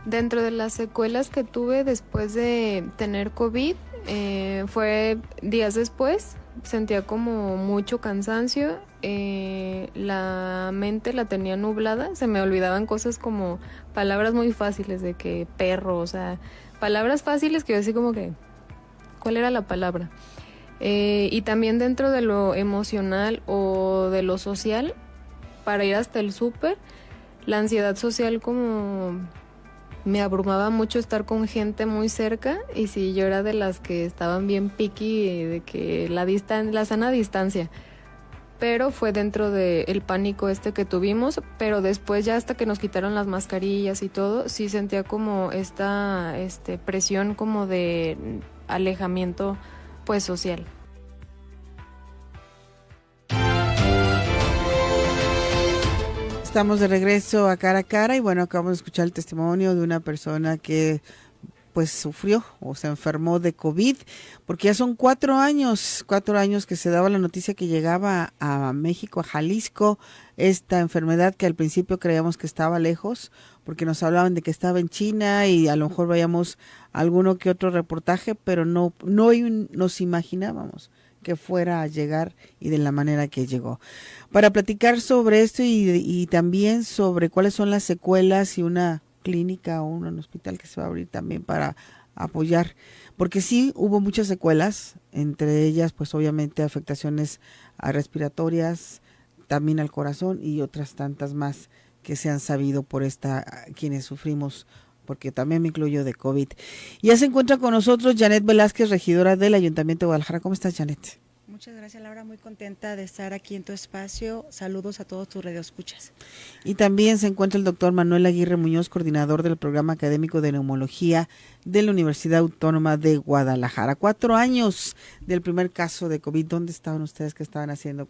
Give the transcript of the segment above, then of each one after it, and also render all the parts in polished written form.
Dentro de las secuelas que tuve después de tener COVID, fue días después, sentía como mucho cansancio, la mente la tenía nublada, se me olvidaban cosas como palabras muy fáciles de que perro, o sea, palabras fáciles que yo así como que, ¿cuál era la palabra? Y también dentro de lo emocional o de lo social, para ir hasta el súper, la ansiedad social como me abrumaba mucho estar con gente muy cerca y si yo era de las que estaban bien picky de que la sana distancia, pero fue dentro del pánico este que tuvimos, pero después ya hasta que nos quitaron las mascarillas y todo, sí sentía como esta presión como de alejamiento pues social. Estamos de regreso a cara y bueno, acabamos de escuchar el testimonio de una persona que pues sufrió o se enfermó de COVID, porque ya son 4 años que se daba la noticia que llegaba a México, a Jalisco, esta enfermedad que al principio creíamos que estaba lejos, porque nos hablaban de que estaba en China y a lo mejor veíamos alguno que otro reportaje, pero no nos imaginábamos que fuera a llegar y de la manera que llegó. Para platicar sobre esto y también sobre cuáles son las secuelas y una clínica o un hospital que se va a abrir también para apoyar, porque sí hubo muchas secuelas, entre ellas pues obviamente afectaciones respiratorias, también al corazón y otras tantas más que se han sabido por quienes sufrimos, porque también me incluyo de COVID. Ya se encuentra con nosotros Janet Velázquez, regidora del Ayuntamiento de Guadalajara. ¿Cómo estás, Janet? Muchas gracias, Laura, muy contenta de estar aquí en tu espacio. Saludos a todos tus radioescuchas. Y también se encuentra el doctor Manuel Aguirre Muñoz, coordinador del programa académico de neumología de la Universidad Autónoma de Guadalajara. 4 años del primer caso de COVID. ¿Dónde estaban ustedes que estaban haciendo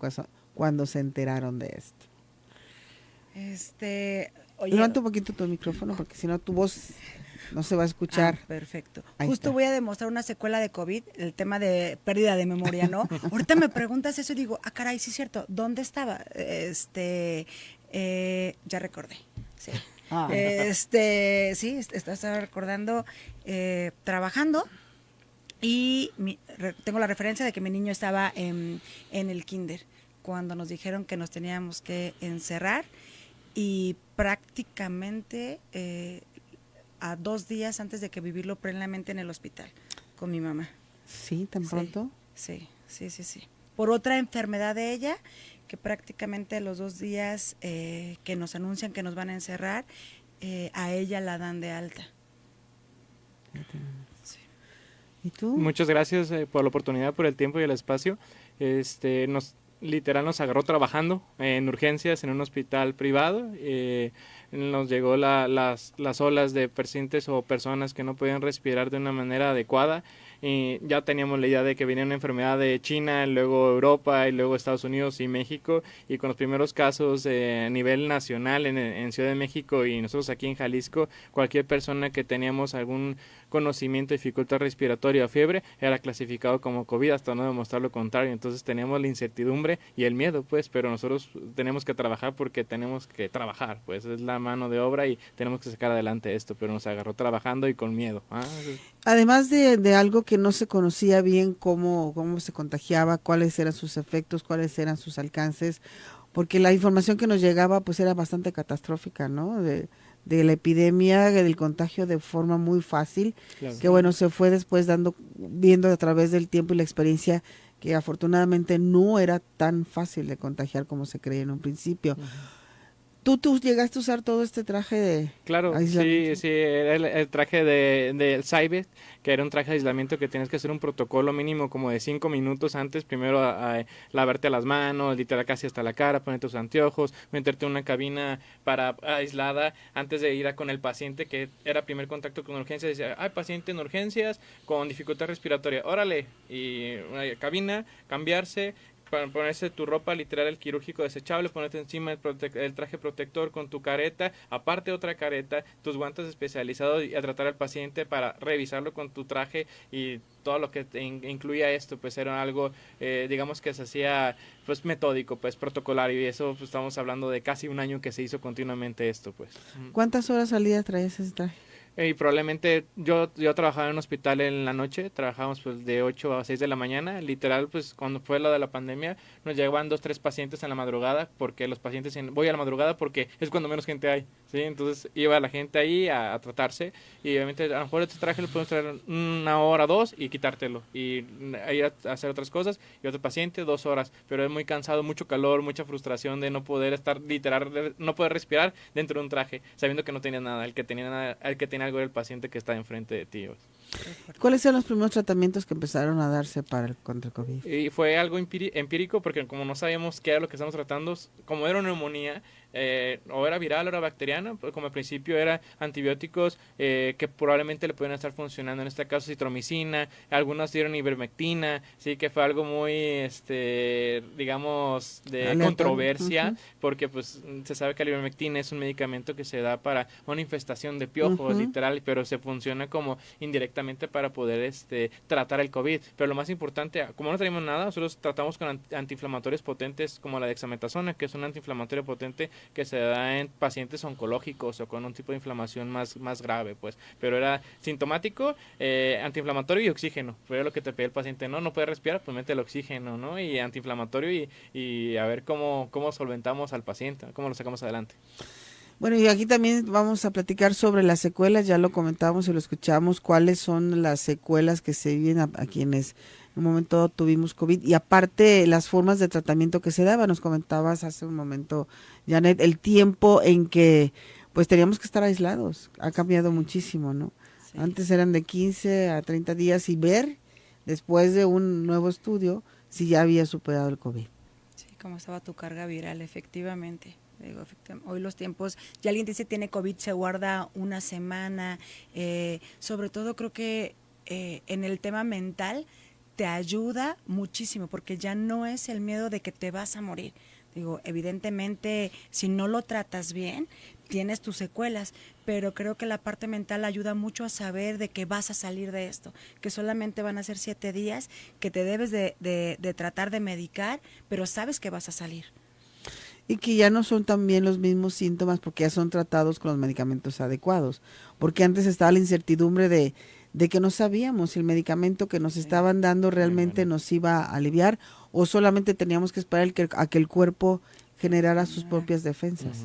cuando se enteraron de esto? Oye, levanta un poquito tu micrófono porque si no tu voz no se va a escuchar. Perfecto. Ahí Justo está. voy a demostrar una secuela de COVID, el tema de pérdida de memoria, ¿no? Ahorita me preguntas eso y digo, caray, sí es cierto, ¿dónde estaba? Ya recordé. Sí. Estaba recordando trabajando y tengo la referencia de que mi niño estaba en el kinder cuando nos dijeron que nos teníamos que encerrar y prácticamente a 2 días antes de que vivirlo plenamente en el hospital con mi mamá. ¿Sí? ¿Tan pronto? Sí. Por otra enfermedad de ella, que prácticamente a los 2 días que nos anuncian que nos van a encerrar, a ella la dan de alta. Sí. ¿Y tú? Muchas gracias por la oportunidad, por el tiempo y el espacio. Nos agarró trabajando en urgencias en un hospital privado. Nos llegó las olas de pacientes o personas que no podían respirar de una manera adecuada. Ya teníamos la idea de que venía una enfermedad de China, luego Europa y luego Estados Unidos y México, y con los primeros casos a nivel nacional en Ciudad de México y nosotros aquí en Jalisco, cualquier persona que teníamos algún conocimiento de dificultad respiratoria o fiebre era clasificado como COVID hasta no demostrar lo contrario. Entonces teníamos la incertidumbre y el miedo, pues, pero nosotros tenemos que trabajar porque tenemos que trabajar, pues es la mano de obra y tenemos que sacar adelante esto, pero nos agarró trabajando y con miedo. Además de algo que no se conocía bien cómo se contagiaba, cuáles eran sus efectos, cuáles eran sus alcances, porque la información que nos llegaba pues era bastante catastrófica, ¿no? De la epidemia, del contagio de forma muy fácil, claro. Que bueno, se fue después viendo a través del tiempo y la experiencia que afortunadamente no era tan fácil de contagiar como se creía en un principio. Uh-huh. ¿Tú llegaste a usar todo este traje de aislamiento? Sí, era el traje de Cyber, que era un traje de aislamiento que tienes que hacer un protocolo mínimo como de 5 minutos antes, primero a lavarte las manos, literal casi hasta la cara, ponerte tus anteojos, meterte en una cabina aislada antes de ir con el paciente, que era primer contacto con urgencias, decía, hay paciente en urgencias con dificultad respiratoria, órale, y una cabina, cambiarse, para ponerse tu ropa literal, el quirúrgico desechable, ponerte encima el traje protector con tu careta, aparte otra careta, tus guantes especializados y a tratar al paciente para revisarlo con tu traje y todo lo que incluía esto, pues era algo, digamos que se hacía pues metódico, pues protocolario, y eso pues, estamos hablando de casi un año que se hizo continuamente esto, pues. ¿Cuántas horas al día traías ese traje? Y probablemente yo trabajaba en un hospital en la noche, trabajábamos pues de 8 a 6 de la mañana, literal pues cuando fue lo de la pandemia nos llegaban 2, 3 pacientes en la madrugada, porque los pacientes voy a la madrugada porque es cuando menos gente hay, ¿sí? Entonces iba la gente ahí a tratarse y obviamente a lo mejor este traje lo podemos traer 1 hora, 2 y quitártelo y ir a hacer otras cosas y otro paciente 2 horas, pero es muy cansado, mucho calor, mucha frustración de no poder estar literal, no poder respirar dentro de un traje, sabiendo que no tenía nada, el que tenía algo era el paciente que está enfrente de ti. ¿Cuáles eran los primeros tratamientos que empezaron a darse contra el COVID? Y fue algo empírico porque como no sabíamos qué era lo que estamos tratando, como era una neumonía, o era viral o era bacteriana, pues como al principio era antibióticos que probablemente le pueden estar funcionando, en este caso citromicina, algunos dieron ivermectina, sí que fue algo muy, digamos, de aleatorio. controversia, porque pues se sabe que la ivermectina es un medicamento que se da para una infestación de piojos, literal, pero se funciona como indirectamente para poder tratar el COVID, pero lo más importante, como no tenemos nada, nosotros tratamos con antiinflamatorios potentes como la dexametasona, que es un antiinflamatorio potente que se da en pacientes oncológicos o con un tipo de inflamación más grave, pues, pero era sintomático, antiinflamatorio y oxígeno, fue lo que te pedía el paciente, no puede respirar, pues mete el oxígeno, ¿no? Y antiinflamatorio y a ver cómo solventamos al paciente, cómo lo sacamos adelante. Bueno, y aquí también vamos a platicar sobre las secuelas, ya lo comentamos y lo escuchamos, cuáles son las secuelas que se viven a quienes en un momento dado tuvimos COVID y aparte las formas de tratamiento que se daban. Nos comentabas hace un momento, Janet, el tiempo en que pues teníamos que estar aislados, ha cambiado muchísimo, ¿no? Sí. Antes eran de 15 a 30 días y ver después de un nuevo estudio si ya había superado el COVID. Sí, cómo estaba tu carga viral, efectivamente. Digo, hoy los tiempos, ya alguien dice tiene COVID, se guarda una semana, sobre todo creo que en el tema mental te ayuda muchísimo, porque ya no es el miedo de que te vas a morir. Digo, evidentemente, si no lo tratas bien, tienes tus secuelas, pero creo que la parte mental ayuda mucho a saber de que vas a salir de esto, que solamente van a ser 7 días, que te debes de tratar de medicar, pero sabes que vas a salir. Y que ya no son también los mismos síntomas porque ya son tratados con los medicamentos adecuados. Porque antes estaba la incertidumbre de que no sabíamos si el medicamento que nos estaban dando realmente nos iba a aliviar o solamente teníamos que esperar a que el cuerpo generara sus propias defensas.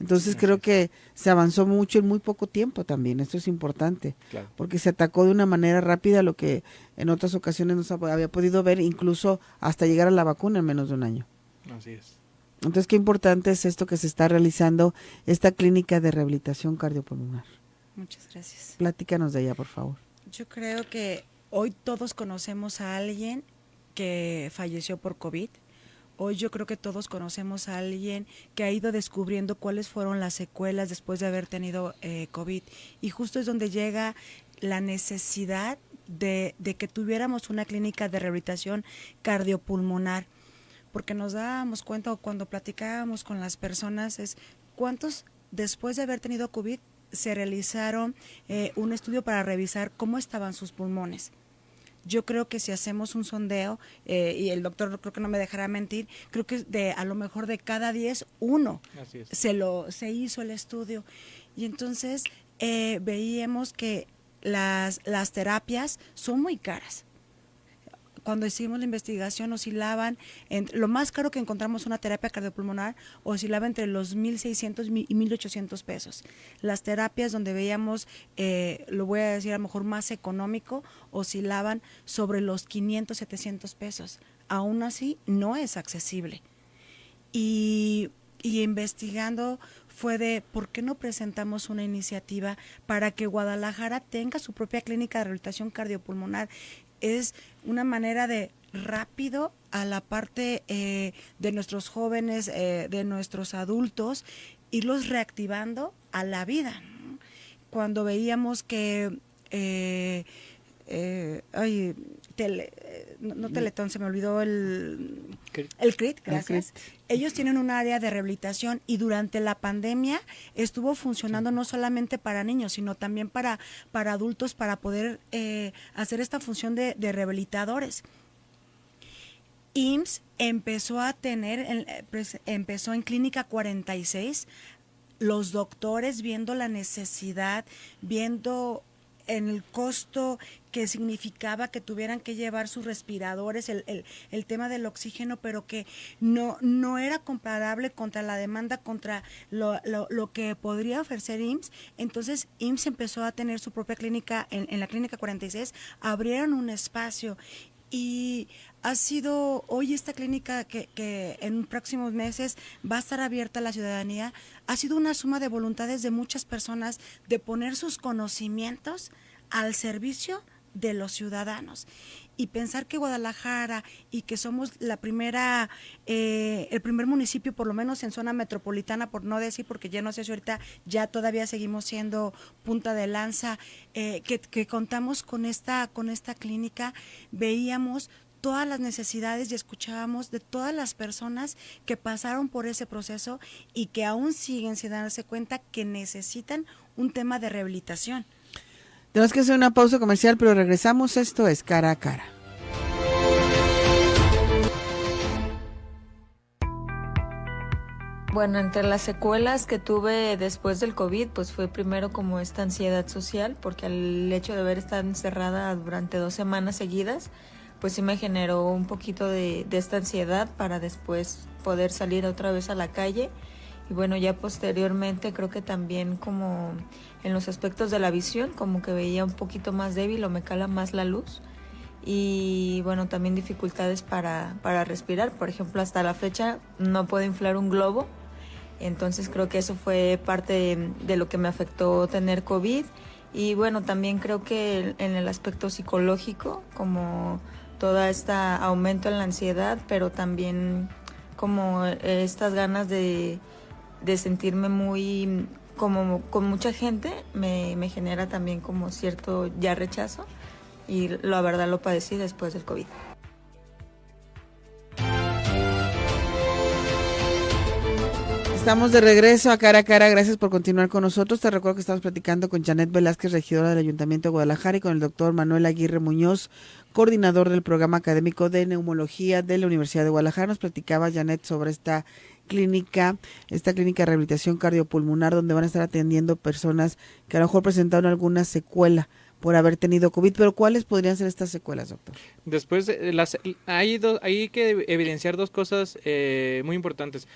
Entonces creo que se avanzó mucho en muy poco tiempo también, esto es importante, claro, porque se atacó de una manera rápida lo que en otras ocasiones no se había podido ver, incluso hasta llegar a la vacuna en menos de un año. Así es. Entonces, qué importante es esto que se está realizando, esta clínica de rehabilitación cardiopulmonar. Muchas gracias. Platícanos de ella, por favor. Yo creo que hoy todos conocemos a alguien que falleció por COVID. Hoy yo creo que todos conocemos a alguien que ha ido descubriendo cuáles fueron las secuelas después de haber tenido COVID. Y justo es donde llega la necesidad de que tuviéramos una clínica de rehabilitación cardiopulmonar. Porque nos dábamos cuenta cuando platicábamos con las personas es cuántos después de haber tenido COVID se realizaron un estudio para revisar cómo estaban sus pulmones. Yo creo que si hacemos un sondeo, y el doctor creo que no me dejará mentir, creo que a lo mejor de cada 10, uno se hizo el estudio. Y entonces veíamos que las terapias son muy caras. Cuando hicimos la investigación oscilaban, lo más caro que encontramos una terapia cardiopulmonar oscilaba entre los 1,600 y 1,800 pesos. Las terapias donde veíamos, lo voy a decir a lo mejor más económico, oscilaban sobre los 500, 700 pesos. Aún así, no es accesible. Y investigando fue de por qué no presentamos una iniciativa para que Guadalajara tenga su propia clínica de rehabilitación cardiopulmonar. Es una manera de rápido a la parte de nuestros jóvenes, de nuestros adultos, irlos reactivando a la vida. Cuando veíamos que Teletón, se me olvidó el CRIT, gracias. Ellos tienen un área de rehabilitación y durante la pandemia estuvo funcionando no solamente para niños, sino también para adultos, para poder hacer esta función de rehabilitadores. IMSS empezó a tener, empezó en Clínica 46, los doctores viendo la necesidad, viendo en el costo que significaba que tuvieran que llevar sus respiradores, el tema del oxígeno, pero que no era comparable contra la demanda, contra lo que podría ofrecer IMSS. Entonces IMSS empezó a tener su propia clínica en la Clínica 46, abrieron un espacio y ha sido hoy esta clínica que en próximos meses va a estar abierta a la ciudadanía, ha sido una suma de voluntades de muchas personas de poner sus conocimientos al servicio de los ciudadanos. Y pensar que Guadalajara y que somos la primera, el primer municipio, por lo menos en zona metropolitana, por no decir, porque ya no sé si ahorita ya todavía seguimos siendo punta de lanza, que contamos con esta clínica, veíamos todas las necesidades y escuchábamos de todas las personas que pasaron por ese proceso y que aún siguen sin darse cuenta que necesitan un tema de rehabilitación. Tenemos que hacer una pausa comercial, pero regresamos. Esto es Cara a Cara. Bueno, entre las secuelas que tuve después del COVID, pues fue primero como esta ansiedad social, porque el hecho de haber estado encerrada durante 2 semanas seguidas, pues sí me generó un poquito de esta ansiedad para después poder salir otra vez a la calle. Y bueno, ya posteriormente creo que también como en los aspectos de la visión, como que veía un poquito más débil o me cala más la luz. Y bueno, también dificultades para respirar. Por ejemplo, hasta la fecha no puedo inflar un globo. Entonces creo que eso fue parte de lo que me afectó tener COVID. Y bueno, también creo que en el aspecto psicológico, como todo este aumento en la ansiedad, pero también como estas ganas de sentirme muy como con mucha gente me genera también como cierto ya rechazo, y la verdad lo padecí después del COVID. Estamos de regreso a Cara a Cara. Gracias por continuar con nosotros. Te recuerdo que estamos platicando con Janet Velázquez, regidora del Ayuntamiento de Guadalajara, y con el doctor Manuel Aguirre Muñoz, coordinador del programa académico de neumología de la Universidad de Guadalajara. Nos platicaba Janet sobre esta clínica de rehabilitación cardiopulmonar, donde van a estar atendiendo personas que a lo mejor presentaron alguna secuela por haber tenido COVID. Pero ¿cuáles podrían ser estas secuelas, doctor? Después, hay que evidenciar 2 cosas muy importantes.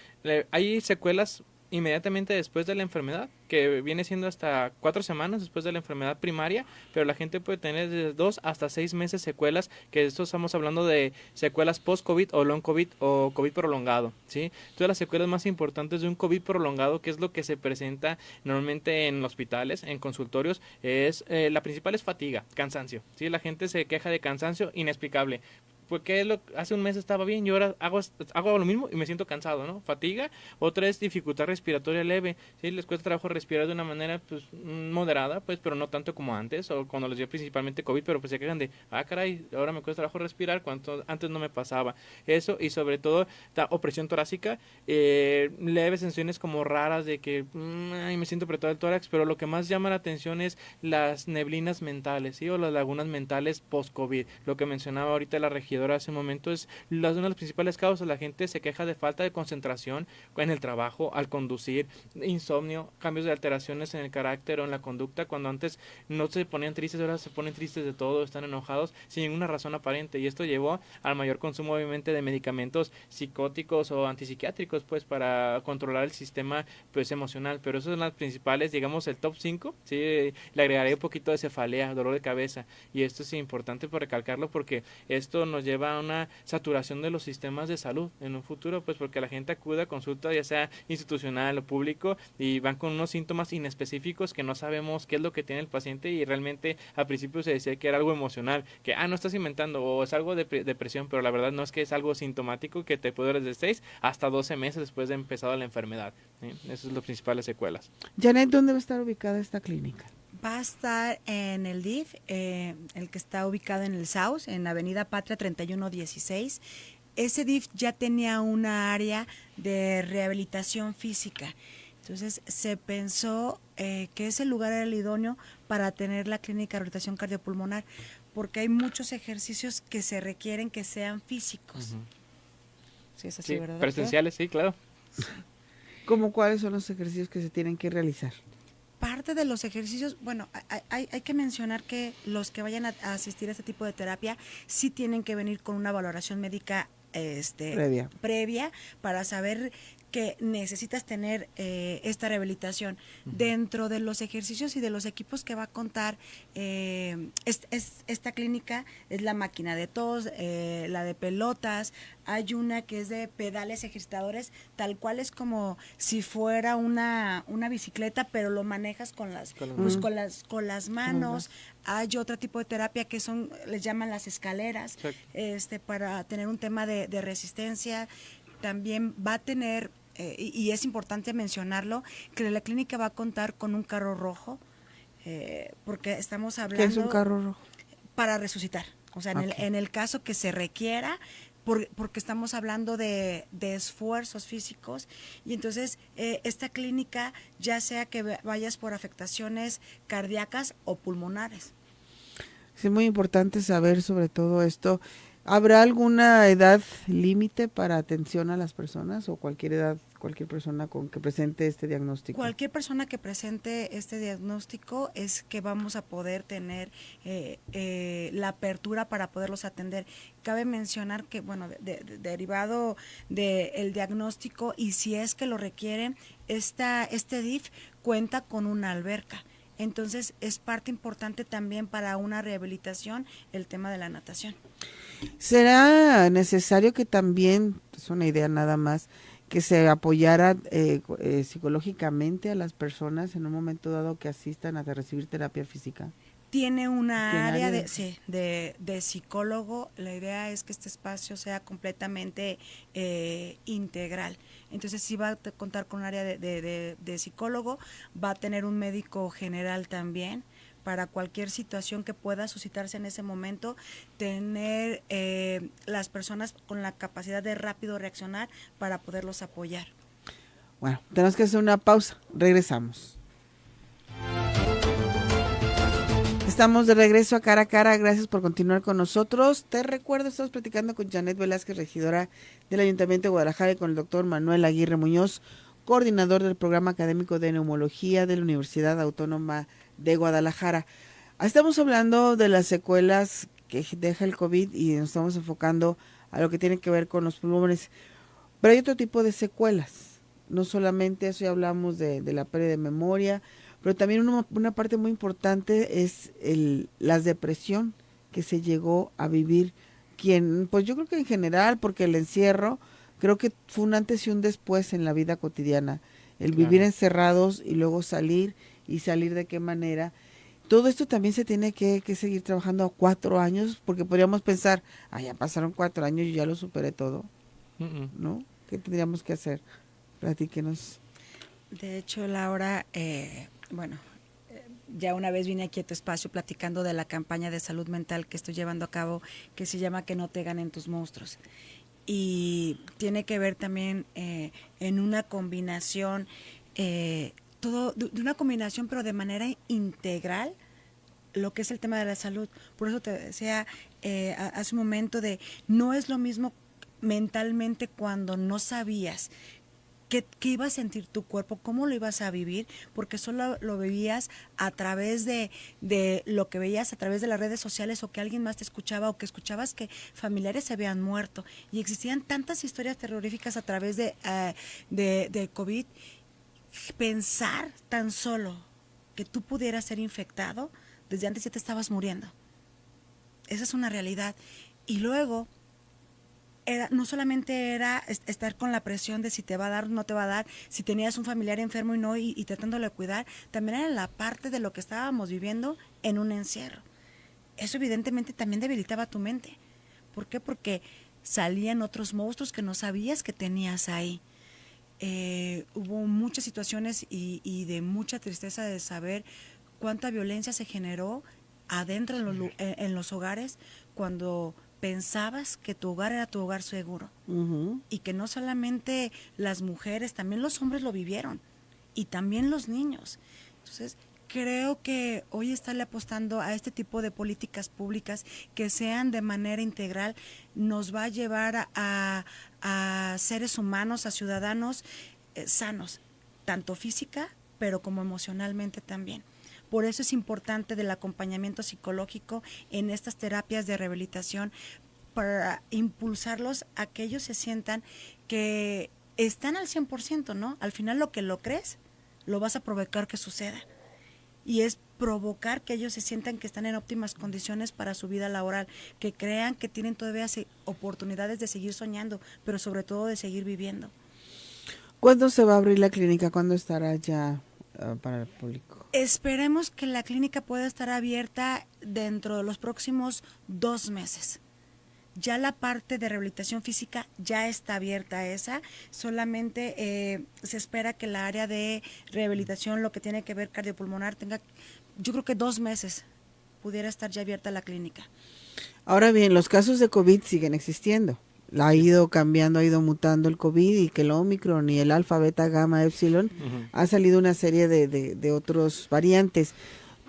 Hay secuelas inmediatamente después de la enfermedad, que viene siendo hasta 4 semanas después de la enfermedad primaria, pero la gente puede tener desde 2 hasta 6 meses secuelas, que esto estamos hablando de secuelas post-COVID o long COVID o COVID prolongado, ¿sí? Entonces las secuelas más importantes de un COVID prolongado, que es lo que se presenta normalmente en hospitales, en consultorios, es la principal es fatiga, cansancio, ¿sí? La gente se queja de cansancio inexplicable. Porque hace un mes estaba bien y ahora hago lo mismo y me siento cansado, ¿no? Fatiga. Otra es dificultad respiratoria leve, ¿sí? Les cuesta trabajo respirar de una manera pues moderada, pues, pero no tanto como antes, o cuando les dio principalmente COVID, pero pues se quejan de, caray, ahora me cuesta trabajo respirar, cuando antes no me pasaba. Eso, y sobre todo, opresión torácica, leves sensaciones como raras de que me siento apretado el tórax, pero lo que más llama la atención es las neblinas mentales, ¿sí? O las lagunas mentales post-COVID. Lo que mencionaba ahorita la región hace un momento, es una de las principales causas. La gente se queja de falta de concentración en el trabajo, al conducir, insomnio, cambios de alteraciones en el carácter o en la conducta. Cuando antes no se ponían tristes, ahora se ponen tristes de todo, están enojados sin ninguna razón aparente, y esto llevó al mayor consumo obviamente de medicamentos psicóticos o antipsiquiátricos, pues para controlar el sistema pues emocional. Pero esas son las principales, digamos el top 5, ¿sí? Le agregaré un poquito de cefalea, dolor de cabeza, y esto es importante por recalcarlo, porque esto nos lleva a una saturación de los sistemas de salud en un futuro, pues porque la gente acude a consulta, ya sea institucional o público, y van con unos síntomas inespecíficos que no sabemos qué es lo que tiene el paciente, y realmente al principio se decía que era algo emocional, que no estás inventando, o es algo de depresión, pero la verdad no, es que es algo sintomático que te puede durar desde 6 hasta 12 meses después de empezado la enfermedad, ¿sí? Esas son las principales secuelas. Janet, ¿dónde va a estar ubicada esta clínica? Va a estar en el DIF, el que está ubicado en el SAUS, en Avenida Patria 3116. Ese DIF ya tenía una área de rehabilitación física. Entonces se pensó que ese lugar era el idóneo para tener la clínica de rehabilitación cardiopulmonar, porque hay muchos ejercicios que se requieren que sean físicos. Uh-huh. Sí, es así, Sí, ¿verdad? presenciales, sí, claro. Sí. ¿Cómo cuáles son los ejercicios que se tienen que realizar? Parte de los ejercicios, bueno, hay que mencionar que los que vayan a asistir a este tipo de terapia sí tienen que venir con una valoración médica previa para saber que necesitas tener esta rehabilitación. Dentro de los ejercicios y de los equipos que va a contar esta clínica es la máquina de tos, la de pelotas, hay una que es de pedales ejercitadores, tal cual es como si fuera una bicicleta, pero lo manejas con las manos. Hay otro tipo de terapia que les llaman las escaleras, para tener un tema de resistencia. También va a tener, y es importante mencionarlo, que la clínica va a contar con un carro rojo, porque estamos hablando... ¿Qué es un carro rojo? Para resucitar, o sea, en el caso que se requiera, porque estamos hablando de esfuerzos físicos, y entonces esta clínica, ya sea que vayas por afectaciones cardíacas o pulmonares. Sí, es muy importante saber sobre todo esto. ¿Habrá alguna edad límite para atención a las personas o cualquier edad, cualquier persona con que presente este diagnóstico? Cualquier persona que presente este diagnóstico es que vamos a poder tener la apertura para poderlos atender. Cabe mencionar que, bueno, derivado del diagnóstico, y si es que lo requieren, este DIF cuenta con una alberca. Entonces es parte importante también para una rehabilitación el tema de la natación. ¿Será necesario que también, es una idea nada más, que se apoyara psicológicamente a las personas en un momento dado que asistan a recibir terapia física? Tiene una área de psicólogo. La idea es que este espacio sea completamente integral. Entonces sí va a contar con un área de psicólogo, va a tener un médico general también, para cualquier situación que pueda suscitarse en ese momento, tener las personas con la capacidad de rápido reaccionar para poderlos apoyar. Bueno, tenemos que hacer una pausa, regresamos. Estamos de regreso a Cara a Cara, gracias por continuar con nosotros. Te recuerdo, estamos platicando con Janet Velázquez, regidora del Ayuntamiento de Guadalajara, y con el doctor Manuel Aguirre Muñoz, coordinador del Programa Académico de Neumología de la Universidad Autónoma de Guadalajara. Estamos hablando de las secuelas que deja el COVID y nos estamos enfocando a lo que tiene que ver con los pulmones, pero hay otro tipo de secuelas, no solamente eso, ya hablamos de la pérdida de memoria, pero también una parte muy importante es la depresión que se llegó a vivir, pues yo creo que en general, porque el encierro creo que fue un antes y un después en la vida cotidiana, el vivir encerrados y luego salir, y salir de qué manera. Todo esto también se tiene que seguir trabajando a 4 años, porque podríamos pensar, ya pasaron 4 años y ya lo superé todo, ¿no? ¿Qué tendríamos que hacer? Platíquenos. De hecho, Laura, ya una vez vine aquí a tu espacio platicando de la campaña de salud mental que estoy llevando a cabo, que se llama Que no te ganen tus monstruos. Y tiene que ver también en una combinación, todo de una combinación, pero de manera integral, lo que es el tema de la salud. Por eso te decía hace un momento no es lo mismo mentalmente cuando no sabías qué iba a sentir tu cuerpo, cómo lo ibas a vivir, porque solo lo vivías a través de lo que veías a través de las redes sociales, o que alguien más te escuchaba, o que escuchabas que familiares se habían muerto, y existían tantas historias terroríficas a través de COVID. Pensar tan solo que tú pudieras ser infectado, desde antes ya te estabas muriendo. Esa es una realidad. Y luego no solamente era estar con la presión de si te va a dar o no te va a dar, si tenías un familiar enfermo y tratándolo de cuidar, también era la parte de lo que estábamos viviendo en un encierro. Eso evidentemente también debilitaba tu mente. ¿Por qué? Porque salían otros monstruos que no sabías que tenías ahí. Hubo muchas situaciones y de mucha tristeza de saber cuánta violencia se generó adentro en los hogares, cuando pensabas que tu hogar era tu hogar seguro. Y que no solamente las mujeres, también los hombres lo vivieron, y también los niños. Entonces creo que hoy estarle apostando a este tipo de políticas públicas que sean de manera integral nos va a llevar a seres humanos, a ciudadanos sanos, tanto física, pero como emocionalmente también. Por eso es importante del acompañamiento psicológico en estas terapias de rehabilitación, para impulsarlos a que ellos se sientan que están al 100%, ¿no? Al final lo que lo crees, lo vas a provocar que suceda. Y es provocar que ellos se sientan que están en óptimas condiciones para su vida laboral, que crean que tienen todavía oportunidades de seguir soñando, pero sobre todo de seguir viviendo. ¿Cuándo se va a abrir la clínica? ¿Cuándo estará ya para el público? Esperemos que la clínica pueda estar abierta dentro de los próximos 2 meses. Ya la parte de rehabilitación física ya está abierta esa, solamente se espera que la área de rehabilitación, lo que tiene que ver cardiopulmonar, tenga, yo creo que 2 meses pudiera estar ya abierta la clínica. Ahora bien, los casos de COVID siguen existiendo. Ha ido cambiando, ha ido mutando el COVID, y que el Omicron y el alfa, beta, gamma, epsilon, ha salido una serie de otros variantes.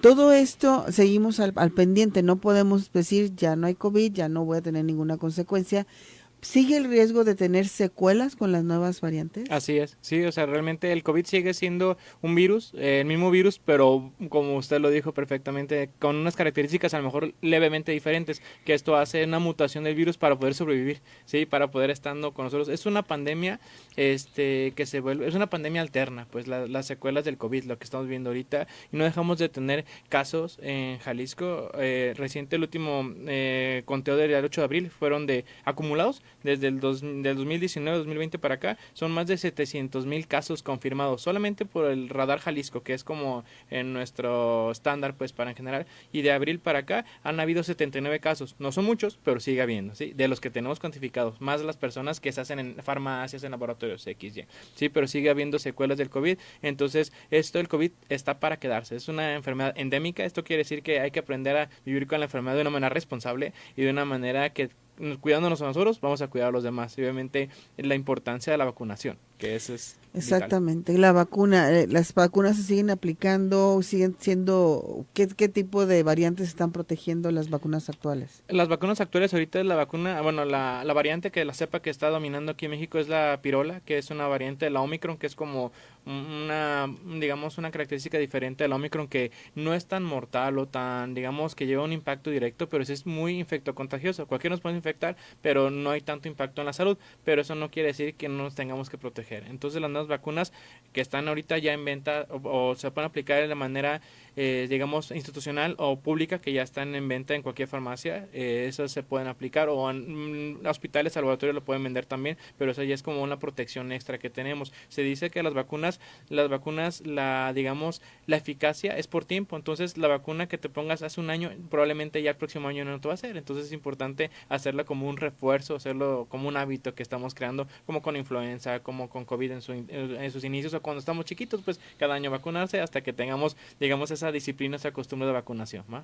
Todo esto seguimos al pendiente, no podemos decir ya no hay COVID, ya no voy a tener ninguna consecuencia. ¿Sigue el riesgo de tener secuelas con las nuevas variantes? Así es, sí, o sea, realmente el COVID sigue siendo un virus, el mismo virus, pero como usted lo dijo perfectamente, con unas características a lo mejor levemente diferentes, que esto hace una mutación del virus para poder sobrevivir, sí, para poder estando con nosotros. Es una pandemia, que se vuelve, es una pandemia alterna, pues las secuelas del COVID, lo que estamos viendo ahorita, y no dejamos de tener casos en Jalisco. Reciente, el último conteo del 8 de abril fueron de acumulados. Desde del 2019-2020 para acá, son más de 700,000 casos confirmados, solamente por el radar Jalisco, que es como en nuestro estándar, pues, para en general, y de abril para acá han habido 79 casos, no son muchos, pero sigue habiendo, ¿sí? De los que tenemos cuantificados, más las personas que se hacen en farmacias, en laboratorios XY, sí, pero sigue habiendo secuelas del COVID. Entonces, esto del COVID está para quedarse, es una enfermedad endémica. Esto quiere decir que hay que aprender a vivir con la enfermedad de una manera responsable y de una manera que, cuidándonos a nosotros, vamos a cuidar a los demás. Y obviamente la importancia de la vacunación, que eso es exactamente, vital. La vacuna, las vacunas se siguen aplicando, siguen siendo, ¿qué tipo de variantes están protegiendo las vacunas actuales? Las vacunas actuales ahorita es la vacuna, bueno, la variante que la cepa que está dominando aquí en México es la pirola, que es una variante de la Omicron, que es como digamos, una característica diferente de la Omicron, que no es tan mortal o tan, digamos, que lleva un impacto directo, pero sí es muy infectocontagioso. Cualquiera nos puede infectar, pero no hay tanto impacto en la salud, pero eso no quiere decir que no nos tengamos que proteger. Entonces, las nuevas vacunas que están ahorita ya en venta o se pueden aplicar de la manera, digamos, institucional o pública, que ya están en venta en cualquier farmacia, esas se pueden aplicar, o en hospitales, laboratorios lo pueden vender también, pero eso ya es como una protección extra que tenemos. Se dice que las vacunas, digamos, la eficacia es por tiempo. Entonces, la vacuna que te pongas hace un año, probablemente ya el próximo año no te va a hacer. Entonces, es importante hacerla como un refuerzo, hacerlo como un hábito que estamos creando, como con influenza, como con COVID en sus inicios, o cuando estamos chiquitos, pues cada año vacunarse hasta que tengamos, digamos, esa disciplina, esa costumbre de vacunación, ¿va?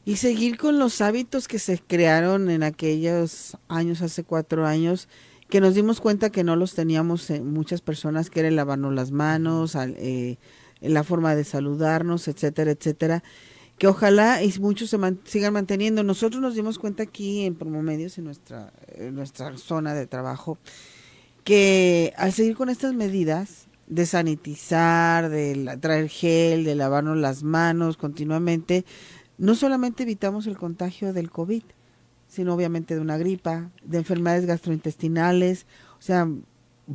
Y seguir con los hábitos que se crearon en aquellos años, hace 4 años, que nos dimos cuenta que no los teníamos muchas personas, que era el lavarnos las manos, la forma de saludarnos, etcétera, etcétera, que ojalá y muchos sigan manteniendo. Nosotros nos dimos cuenta aquí en Promomedios, en nuestra zona de trabajo, que al seguir con estas medidas de sanitizar, de traer gel, de lavarnos las manos continuamente, no solamente evitamos el contagio del COVID, sino obviamente de una gripa, de enfermedades gastrointestinales. O sea,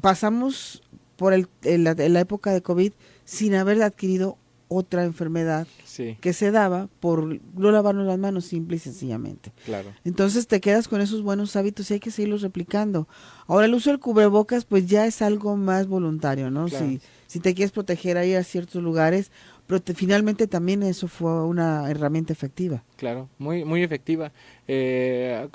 pasamos por la época de COVID sin haber adquirido otra enfermedad, sí, que se daba por no lavarnos las manos, simple y sencillamente. Claro. Entonces te quedas con esos buenos hábitos y hay que seguirlos replicando. Ahora, el uso del cubrebocas pues ya es algo más voluntario, ¿no? Claro. Si te quieres proteger a ir a ciertos lugares, pero finalmente también eso fue una herramienta efectiva. Claro, muy muy efectiva.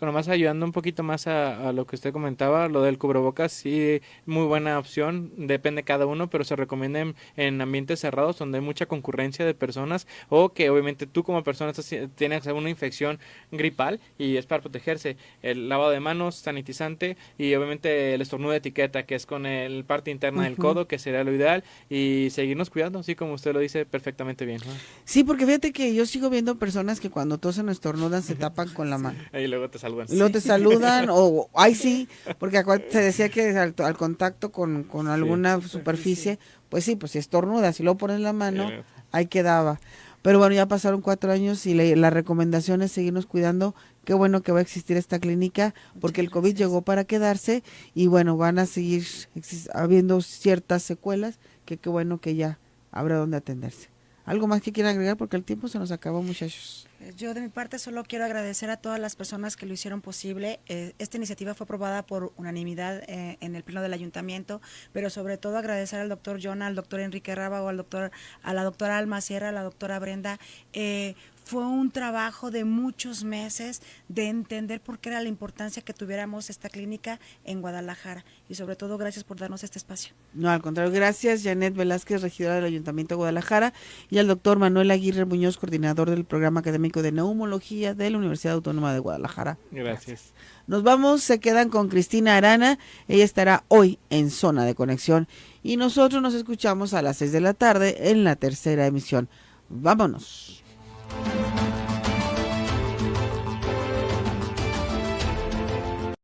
Nomás ayudando un poquito más a lo que usted comentaba, lo del cubrebocas, sí, muy buena opción, depende cada uno, pero se recomienda en ambientes cerrados donde hay mucha concurrencia de personas, o que obviamente tú como persona tienes alguna infección gripal y es para protegerse. El lavado de manos, sanitizante, y obviamente el estornudo de etiqueta, que es con el parte interna del codo, que sería lo ideal, y seguirnos cuidando, así como usted lo dice perfectamente bien, ¿no? Sí, porque fíjate que yo sigo viendo personas que cuando cuando tosen o estornudan se tapan con la mano. Y luego te saludan. Y luego te saludan, o ay sí, porque se decía que al contacto con alguna superficie, pues sí, pues si estornudas y luego pones la mano, ahí quedaba. Pero bueno, ya pasaron 4 años y la recomendación es seguirnos cuidando. Qué bueno que va a existir esta clínica, porque el COVID llegó para quedarse y bueno, van a seguir habiendo ciertas secuelas, que qué bueno que ya habrá donde atenderse. ¿Algo más que quieran agregar? Porque el tiempo se nos acabó, muchachos. Yo de mi parte solo quiero agradecer a todas las personas que lo hicieron posible. Esta iniciativa fue aprobada por unanimidad en el pleno del ayuntamiento, pero sobre todo agradecer al doctor Jonah, al doctor Enrique Rábago, a la doctora Alma Sierra, a la doctora Brenda. Fue un trabajo de muchos meses de entender por qué era la importancia que tuviéramos esta clínica en Guadalajara, y sobre todo gracias por darnos este espacio. No, al contrario, gracias Janet Velázquez, regidora del Ayuntamiento de Guadalajara, y al doctor Manuel Aguirre Muñoz, coordinador del Programa Académico de Neumología de la Universidad Autónoma de Guadalajara. Gracias. Nos vamos, se quedan con Cristina Arana, ella estará hoy en Zona de Conexión, y nosotros nos escuchamos a las 6 de la tarde en la tercera emisión. Vámonos.